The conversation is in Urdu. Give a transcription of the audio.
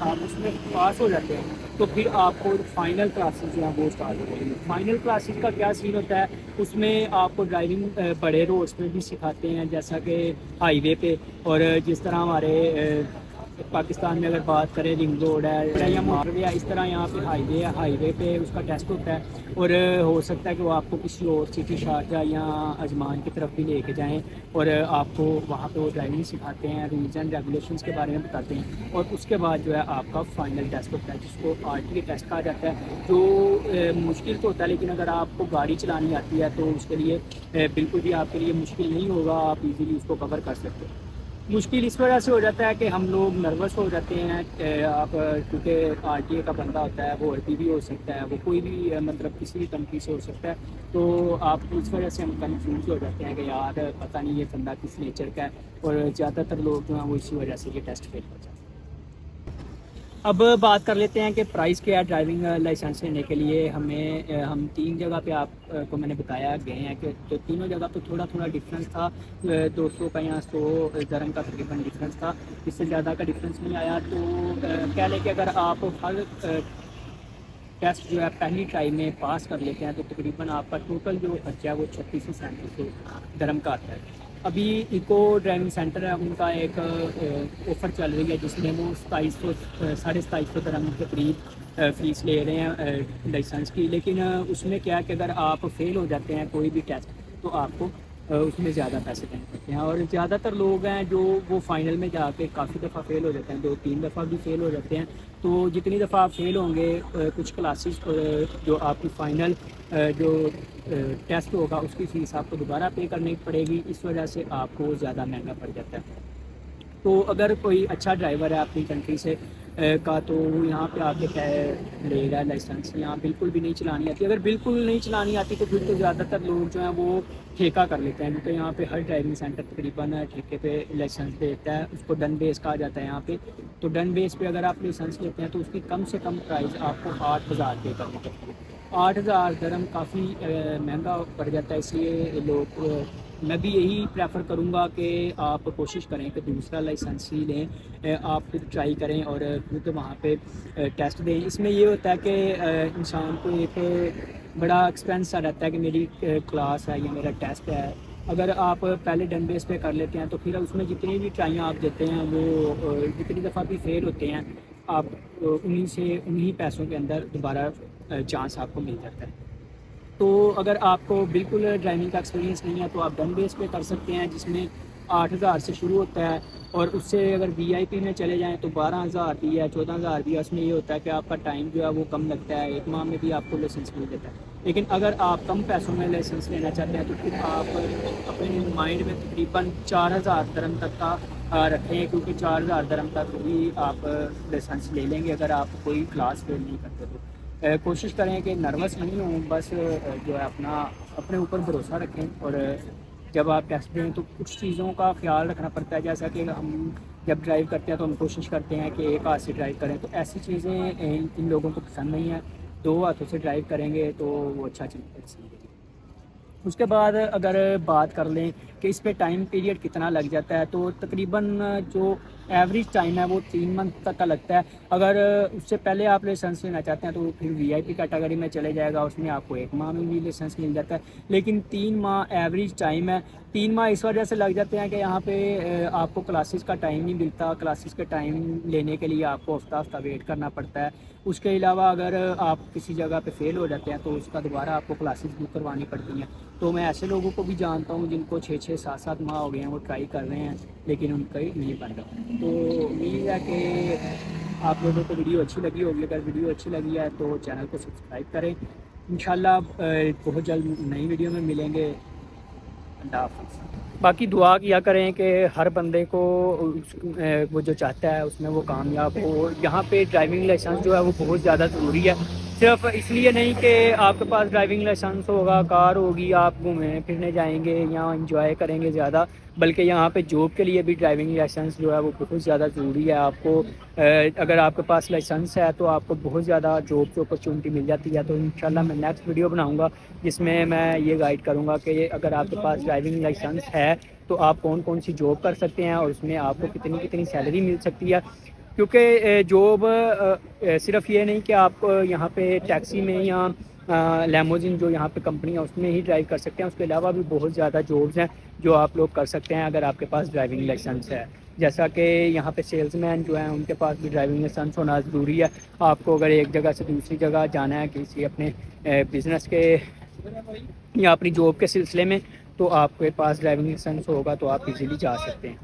آپ اس میں پاس ہو جاتے ہیں تو پھر آپ کو فائنل کلاسز جو ہیں وہ اسٹارٹ ہو جائیں گی۔ فائنل کلاسز کا کیا سین ہوتا ہے، اس میں آپ کو ڈرائیونگ بڑے روڈس پہ بھی سکھاتے ہیں، جیسا کہ ہائی وے پہ، اور جس طرح ہمارے پاکستان میں اگر بات کریں رنگ روڈ ہے یا موٹر وے ہے، اس طرح یہاں پہ ہائی وے ہے، ہائی وے پہ اس کا ٹیسٹ ہوتا ہے، اور ہو سکتا ہے کہ وہ آپ کو کسی اور سٹی شارجہ یا اجمان کی طرف بھی لے کے جائیں، اور آپ کو وہاں پہ وہ ڈرائیونگ سکھاتے ہیں، رولز اینڈ ریگولیشنس کے بارے میں بتاتے ہیں، اور اس کے بعد جو ہے آپ کا فائنل ٹیسٹ ہوتا ہے جس کو آر ٹی اے ٹیسٹ کہا جاتا ہے، جو مشکل تو ہوتا ہے، لیکن اگر آپ کو گاڑی چلانی آتی ہے تو اس کے لیے بالکل بھی آپ کے لیے مشکل نہیں ہوگا، آپ ایزیلی اس کو کور کر سکتے ہیں۔ مشکل اس وجہ سے ہو جاتا ہے کہ ہم لوگ نروس ہو جاتے ہیں، آپ کیونکہ آر ٹی اے کا بندہ ہوتا ہے، وہ عربی بھی ہو سکتا ہے، وہ کوئی بھی مطلب کسی بھی کنٹری سے ہو سکتا ہے، تو آپ اس وجہ سے ہم کنفیوز ہو جاتے ہیں کہ یار پتہ نہیں یہ بندہ کس نیچر کا ہے، اور زیادہ تر لوگ جو ہیں وہ اسی وجہ سے یہ ٹیسٹ فیل ہو جاتے ہیں۔ اب بات کر لیتے ہیں کہ پرائز کیا ہے ڈرائیونگ لائسنس لینے کے لیے۔ ہم 3 جگہ پہ آپ کو میں نے بتایا گئے ہیں کہ تو تینوں جگہ پہ تھوڑا تھوڑا ڈفرینس تھا، 200 کا یا 100 درہم کا تقریباً ڈفرینس تھا، اس سے زیادہ کا ڈفرینس نہیں آیا۔ تو کہہ لیں کہ اگر آپ ہر ٹیسٹ جو ہے پہلی ٹرائی میں پاس کر لیتے ہیں تو تقریباً آپ کا ٹوٹل جو خرچہ ہے وہ 36 سے 37 درہم کا آتا ہے۔ ابھی ایکو ڈرائیونگ سینٹر ہے، ان کا ایک آفر چل رہی ہے جس میں وہ 2700 درہم کے قریب فیس لے رہے ہیں لائسنس کی، لیکن اس میں کیا ہے کہ اگر آپ فیل ہو جاتے ہیں کوئی بھی ٹیسٹ تو آپ کو اس میں زیادہ پیسے دینے پڑتے ہیں، اور زیادہ تر لوگ ہیں جو وہ فائنل میں جا کے کافی دفعہ فیل ہو جاتے ہیں، 2-3 دفعہ بھی فیل ہو جاتے ہیں۔ تو جتنی دفعہ آپ فیل ہوں گے کچھ کلاسز جو آپ کی فائنل جو ٹیسٹ ہوگا اس کی فیس آپ کو دوبارہ پے کرنی پڑے گی، اس وجہ سے آپ کو زیادہ مہنگا پڑ جاتا ہے۔ تو اگر کوئی اچھا ڈرائیور ہے اپنی کنٹری سے کا تو وہ یہاں پہ آ کے لے گا لائسنس، یہاں بالکل بھی نہیں چلانی آتی۔ اگر بالکل نہیں چلانی آتی تو پھر تو زیادہ تر لوگ جو ہیں وہ ٹھیکہ کر لیتے ہیں، کیونکہ یہاں پہ ہر ڈرائیونگ سینٹر تقریباً ٹھیکے پہ لائسنس دیتا ہے، اس کو ڈن بیس کہا جاتا ہے یہاں پہ۔ تو ڈن بیس پہ اگر آپ لائسنس لیتے ہیں تو اس کی کم سے کم پرائز آپ کو 8000 پے کرنی پڑتی ہے۔ 8000 درہم کافی مہنگا پڑ جاتا ہے، اس لیے لوگ میں بھی یہی پریفر کروں گا کہ آپ کوشش کریں کہ دوسرا لائسنس ہی لیں، آپ خود ٹرائی کریں اور خود وہاں پہ ٹیسٹ دیں۔ اس میں یہ ہوتا ہے کہ انسان کو ایک بڑا ایکسپینس آ رہتا ہے کہ میری کلاس ہے یا میرا ٹیسٹ ہے۔ اگر آپ پہلے ڈن بیس پہ کر لیتے ہیں تو پھر اس میں جتنی بھی ٹرائیاں آپ دیتے ہیں وہ جتنی دفعہ بھی فیل ہوتے ہیں آپ انہی پیسوں کے اندر دوبارہ چانس آپ کو مل جاتا ہے۔ تو اگر آپ کو بالکل ڈرائیونگ کا ایکسپیرینس نہیں ہے تو آپ ڈن بیس پہ کر سکتے ہیں، جس میں 8000 سے شروع ہوتا ہے، اور اس سے اگر وی آئی پی میں چلے جائیں تو 12000 بھی ہے، 14000 بھی ہے۔ اس میں یہ ہوتا ہے کہ آپ کا ٹائم جو ہے وہ کم لگتا ہے، ایک ماہ میں بھی آپ کو لائسنس مل جاتا ہے۔ لیکن اگر آپ کم پیسوں میں لائسنس لینا چاہتے ہیں تو پھر آپ اپنے مائنڈ میں تقریباً 4000 درہم تک کا رکھیں، کیونکہ 4000 درہم تک بھی آپ لائسنس لے لیں گے اگر آپ کوئی کلاس فیل نہیں کرتے تو۔ کوشش کریں کہ نروس نہیں ہوں، بس جو ہے اپنے اوپر بھروسہ رکھیں، اور جب آپ ٹیسٹ دیں تو کچھ چیزوں کا خیال رکھنا پڑتا ہے، جیسا کہ ہم جب ڈرائیو کرتے ہیں تو ہم کوشش کرتے ہیں کہ ایک ہاتھ سے ڈرائیو کریں، تو ایسی چیزیں ان لوگوں کو پسند نہیں ہیں۔ 2 ہاتھوں سے ڈرائیو کریں گے تو وہ اچھا چیز ہے۔ اس کے بعد اگر بات کر لیں کہ اس پہ ٹائم پیریڈ کتنا لگ جاتا ہے تو تقریباً جو ایوریج ٹائم ہے وہ 3 منتھ تک کا لگتا ہے۔ اگر اس سے پہلے آپ لائسنس لینا چاہتے ہیں تو پھر وی آئی پی کیٹیگری میں چلے جائے گا، اس میں آپ کو 1 ماہ میں بھی لائسنس مل جاتا ہے، لیکن 3 ماہ ایوریج ٹائم ہے۔ 3 ماہ اس وجہ سے لگ جاتے ہیں کہ یہاں پہ آپ کو کلاسز کا ٹائم نہیں ملتا، کلاسز کے ٹائم لینے کے لیے آپ کو ہفتہ ہفتہ ویٹ کرنا پڑتا ہے۔ اس کے علاوہ اگر آپ کسی جگہ پہ فیل ہو جاتے ہیں تو اس کا دوبارہ آپ کو کلاسز بک کروانی پڑتی ہیں۔ تو میں ایسے لوگوں کو بھی جانتا ہوں جن کو 6-6 7-7 ماہ ہو گئے ہیں، وہ ٹرائی کر رہے ہیں لیکن ان کا ہی نہیں بن رہا۔ تو امید ہے کہ آپ لوگوں کو ویڈیو اچھی لگی ہوگی، اگر ویڈیو اچھی لگی ہے تو چینل کو سبسکرائب کریں۔ انشاءاللہ بہت جلد نئی ویڈیو میں ملیں گے۔ اللہ حافظ۔ باقی دعا کیا کریں کہ ہر بندے کو وہ جو چاہتا ہے اس میں وہ کامیاب ہو۔ یہاں پہ ڈرائیونگ لائسنس جو ہے وہ بہت زیادہ ضروری ہے، صرف اس لیے نہیں کہ آپ کے پاس ڈرائیونگ لائسنس ہوگا، کار ہوگی، آپ گھومنے پھرنے جائیں گے، یہاں انجوائے کریں گے زیادہ، بلکہ یہاں پہ جاب کے لیے بھی ڈرائیونگ لائسنس جو ہے وہ بہت زیادہ ضروری ہے. آپ کو اگر آپ کے پاس لائسنس ہے تو آپ کو بہت زیادہ جاب کی اپرچونیٹی مل جاتی ہے. تو انشاءاللہ میں نیکسٹ ویڈیو بناؤں گا جس میں یہ گائیڈ کروں گا کہ اگر آپ کے پاس ڈرائیونگ لائسنس ہے تو آپ کون کون سی جاب کر سکتے ہیں اور اس میں آپ کو کتنی کتنی سیلری مل سکتی ہے. کیونکہ جاب صرف یہ نہیں کہ آپ یہاں پہ ٹیکسی میں یا لیموزن جو یہاں پہ کمپنی ہے اس میں ہی ڈرائیو کر سکتے ہیں، اس کے علاوہ بھی بہت زیادہ جابز ہیں جو آپ لوگ کر سکتے ہیں اگر آپ کے پاس ڈرائیونگ لائسنس ہے. جیسا کہ یہاں پہ سیلز مین جو ہیں ان کے پاس بھی ڈرائیونگ لائسنس ہونا ضروری ہے. آپ کو اگر ایک جگہ سے دوسری جگہ جانا ہے کسی اپنے بزنس کے یا اپنی جاب کے سلسلے میں تو آپ کے پاس ڈرائیونگ لائسنس ہوگا تو آپ ایزیلی جا سکتے ہیں.